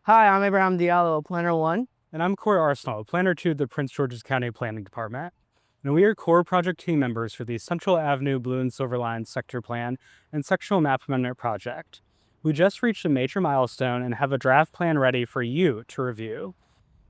Hi, I'm Abraham Diallo, Planner 1. And I'm Corey Arsenal, Planner 2 of the Prince George's County Planning Department. And we are core project team members for the Central Avenue Blue and Silver Line Sector Plan and Sectional Map Amendment Project. We just reached a major milestone and have a draft plan ready for you to review.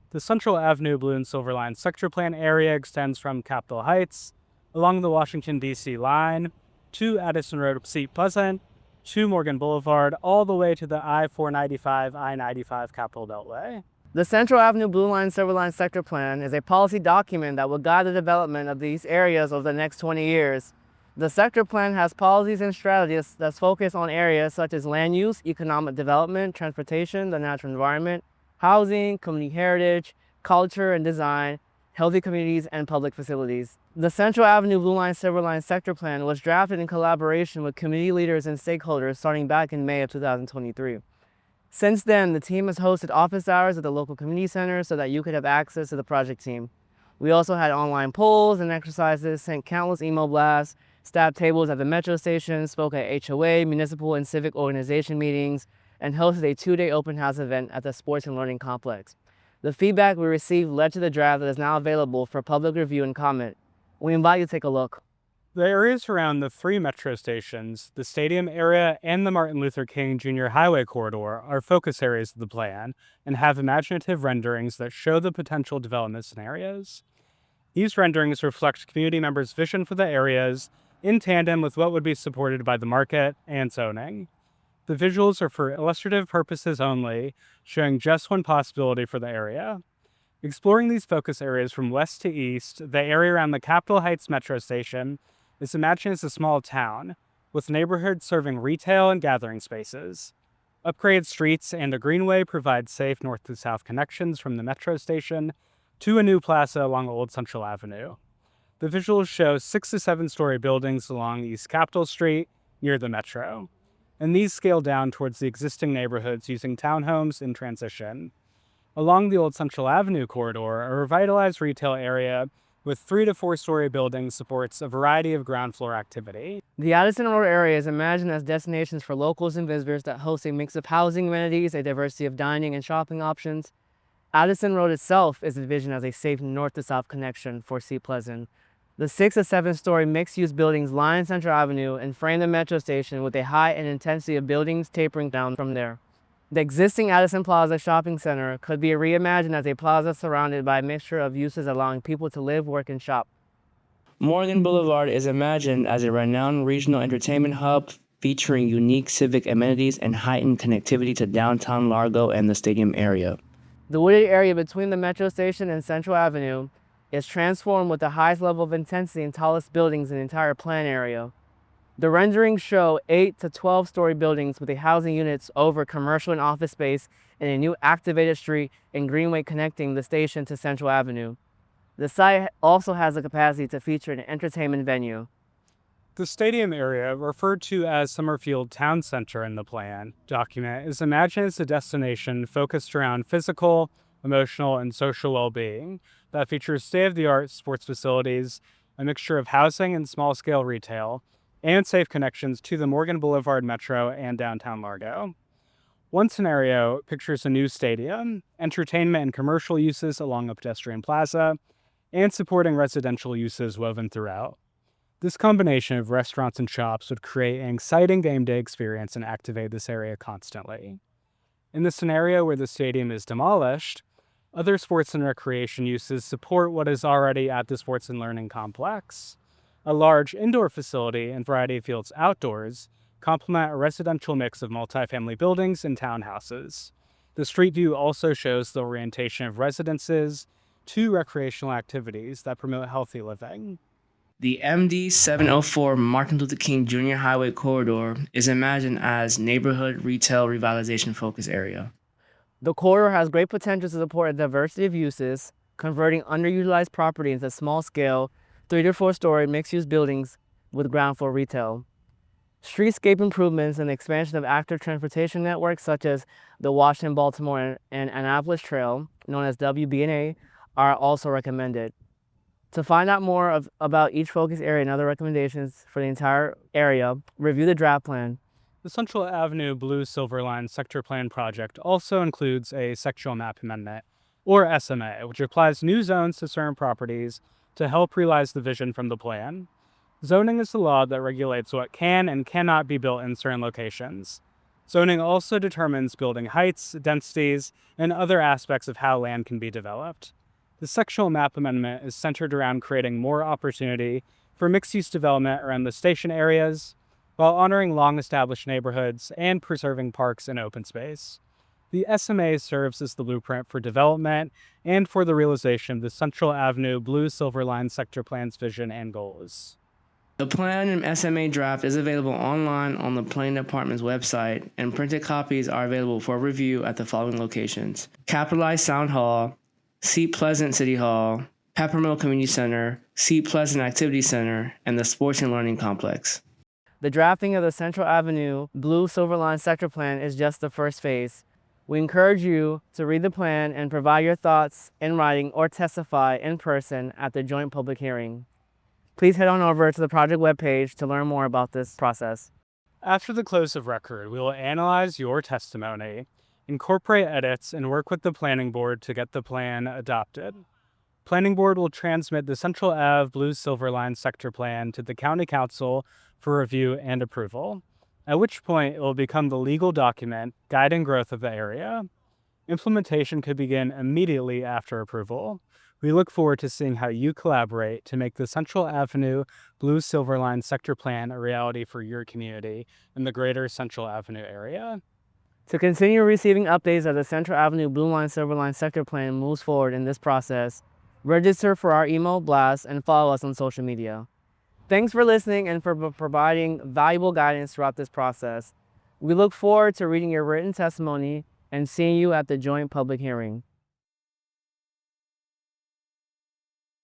The Central Avenue Blue and Silver Line Sector Plan area extends from Capitol Heights, along the Washington, D.C. line, to Addison Road, Seat Pleasant, to Morgan Boulevard, all the way to the I-495, I-95 Capitol Beltway. The Central Avenue Blue Line Silver Line Sector Plan is a policy document that will guide the development of these areas over the next 20 years. The sector plan has policies and strategies that focus on areas such as land use, economic development, transportation, the natural environment, housing, community heritage, culture and design, healthy communities, and public facilities. The Central Avenue Blue Line Silver Line Sector Plan was drafted in collaboration with community leaders and stakeholders starting back in May of 2023. Since then, the team has hosted office hours at the local community center so that you could have access to the project team. We also had online polls and exercises, sent countless email blasts, staffed tables at the metro station, spoke at HOA, municipal, and civic organization meetings, and hosted a 2-day open house event at the Sports and Learning Complex. The feedback we received led to the draft that is now available for public review and comment. We invite you to take a look. The areas around the 3 metro stations, the stadium area, and the Martin Luther King Jr. Highway corridor are focus areas of the plan and have imaginative renderings that show the potential development scenarios. These renderings reflect community members' vision for the areas in tandem with what would be supported by the market and zoning. The visuals are for illustrative purposes only, showing just one possibility for the area. Exploring these focus areas from west to east, the area around the Capitol Heights metro station is imagined as a small town, with neighborhoods serving retail and gathering spaces. Upgraded streets and a greenway provide safe north to south connections from the metro station to a new plaza along Old Central Avenue. The visuals show 6 to 7 story buildings along East Capitol Street near the metro, and these scale down towards the existing neighborhoods using townhomes in transition. Along the Old Central Avenue corridor, a revitalized retail area with 3 to 4 story buildings supports a variety of ground floor activity. The Addison Road area is imagined as destinations for locals and visitors that host a mix of housing amenities, a diversity of dining and shopping options. Addison Road itself is envisioned as a safe north to south connection for Seat Pleasant. The 6 to 7 story mixed-use buildings line Central Avenue and frame the metro station with a high and intensity of buildings tapering down from there. The existing Addison Plaza shopping center could be reimagined as a plaza surrounded by a mixture of uses allowing people to live, work, and shop. Morgan Boulevard is imagined as a renowned regional entertainment hub featuring unique civic amenities and heightened connectivity to downtown Largo and the stadium area. The wooded area between the metro station and Central Avenue is transformed with the highest level of intensity and tallest buildings in the entire plan area. The renderings show 8 to 12 story buildings with the housing units over commercial and office space and a new activated street and greenway connecting the station to Central Avenue. The site also has the capacity to feature an entertainment venue. The stadium area, referred to as Summerfield Town Center in the plan document, is imagined as a destination focused around physical, emotional, and social well-being that features state-of-the-art sports facilities, a mixture of housing and small-scale retail, and safe connections to the Morgan Boulevard Metro and downtown Largo. One scenario pictures a new stadium, entertainment and commercial uses along a pedestrian plaza, and supporting residential uses woven throughout. This combination of restaurants and shops would create an exciting game day experience and activate this area constantly. In the scenario where the stadium is demolished, other sports and recreation uses support what is already at the Sports and Learning Complex. A large indoor facility and variety of fields outdoors complement a residential mix of multifamily buildings and townhouses. The street view also shows the orientation of residences to recreational activities that promote healthy living. The MD 704 Martin Luther King Jr. Highway corridor is imagined as neighborhood retail revitalization focus area. The corridor has great potential to support a diversity of uses, converting underutilized property into small-scale 3 to 4 story mixed-use buildings with ground floor retail. Streetscape improvements and expansion of active transportation networks such as the Washington, Baltimore, and Annapolis Trail, known as WB&A, are also recommended. To find out more about each focus area and other recommendations for the entire area, review the draft plan. The Central Avenue Blue Silver Line Sector Plan project also includes a sectional map amendment, or SMA, which applies new zones to certain properties to help realize the vision from the plan. Zoning is the law that regulates what can and cannot be built in certain locations. Zoning also determines building heights, densities, and other aspects of how land can be developed. The sectional map amendment is centered around creating more opportunity for mixed-use development around the station areas, while honoring long-established neighborhoods and preserving parks and open space. The SMA serves as the blueprint for development and for the realization of the Central Avenue Blue Silver Line Sector Plan's vision and goals. The plan and SMA draft is available online on the Planning Department's website, and printed copies are available for review at the following locations: Capitalized Sound Hall, Seat Pleasant City Hall, Peppermill Community Center, Seat Pleasant Activity Center, and the Sports and Learning Complex. The drafting of the Central Avenue Blue Silver Line Sector Plan is just the first phase. We encourage you to read the plan and provide your thoughts in writing or testify in person at the joint public hearing. Please head on over to the project webpage to learn more about this process. After the close of record, we will analyze your testimony, incorporate edits, and work with the Planning Board to get the plan adopted. Planning Board will transmit the Central Ave Blue Silver Line Sector Plan to the County Council for review and approval, at which point it will become the legal document guiding growth of the area. Implementation could begin immediately after approval. We look forward to seeing how you collaborate to make the Central Avenue Blue Silver Line Sector Plan a reality for your community in the greater Central Avenue area. To continue receiving updates as the Central Avenue Blue Line Silver Line Sector Plan moves forward in this process, register for our email blast and follow us on social media. Thanks for listening and for providing valuable guidance throughout this process. We look forward to reading your written testimony and seeing you at the joint public hearing.